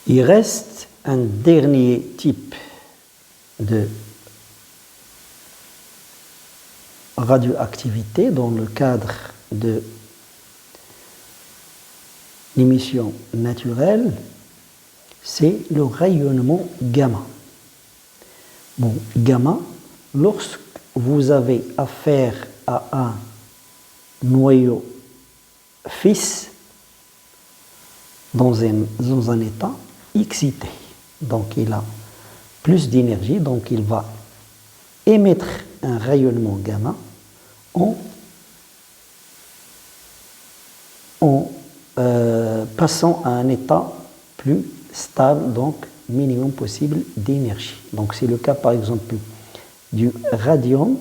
Il reste un dernier type de radioactivité dans le cadre de l'émission naturelle, c'est le rayonnement gamma. Bon, gamma, lorsque vous avez affaire à un noyau fixe dans un état excité, donc il a plus d'énergie, donc il va émettre un rayonnement gamma en passant à un état plus stable, donc minimum possible d'énergie. Donc c'est le cas par exemple du radium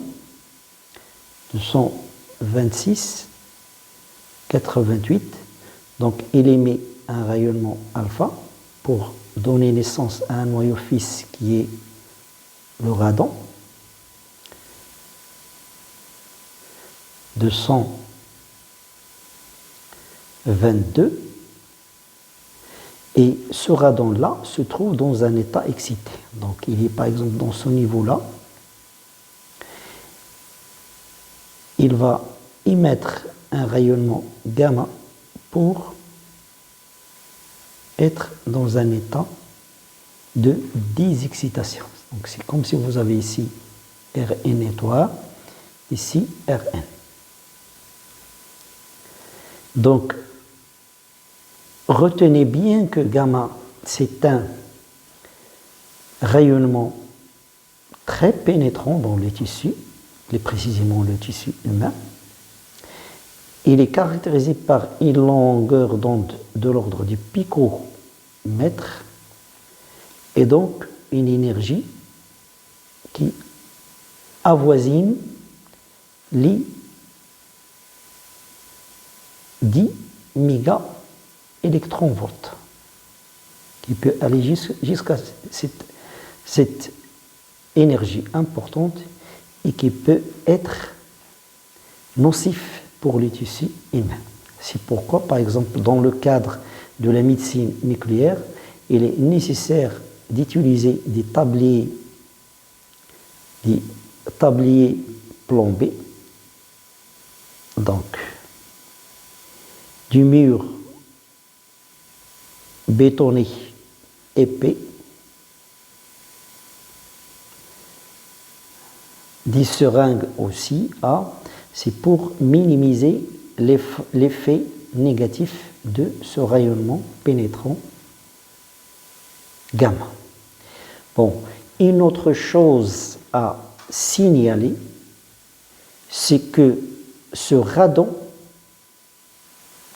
226-88, donc il émet un rayonnement alpha pour donner naissance à un noyau fixe qui est le radon 222, et ce radon-là se trouve dans un état excité. Donc il est par exemple dans ce niveau-là, il va émettre un rayonnement gamma pour être dans un état de désexcitation. Donc c'est comme si vous avez ici Rn étoile, ici Rn. Donc retenez bien que gamma, c'est un rayonnement très pénétrant dans les tissus, plus précisément le tissu humain. Il est caractérisé par une longueur d'onde de l'ordre du picomètre et donc une énergie qui avoisine les 10 mégaélectronvolts, qui peut aller jusqu'à cette énergie importante et qui peut être nocif pour le tissu humain. C'est pourquoi, par exemple, dans le cadre de la médecine nucléaire, il est nécessaire d'utiliser des tabliers plombés, donc du mur bétonné épais, des seringues aussi, c'est pour minimiser l'effet négatif de ce rayonnement pénétrant gamma. Bon, une autre chose à signaler, c'est que ce radon,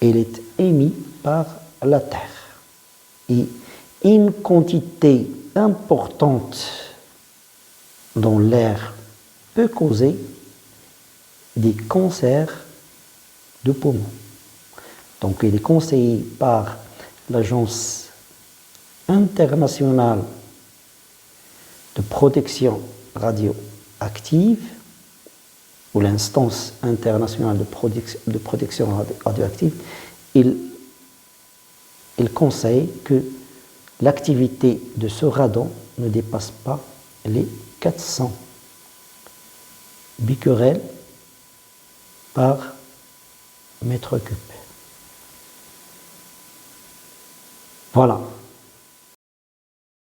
il est émis par la Terre. Et une quantité importante dans l'air peut causer des cancers de poumons. Donc il est conseillé par l'Agence internationale de protection radioactive ou l'instance internationale de protection radioactive, il conseille que l'activité de ce radon ne dépasse pas les 400 becquerels par mètre cube. Voilà.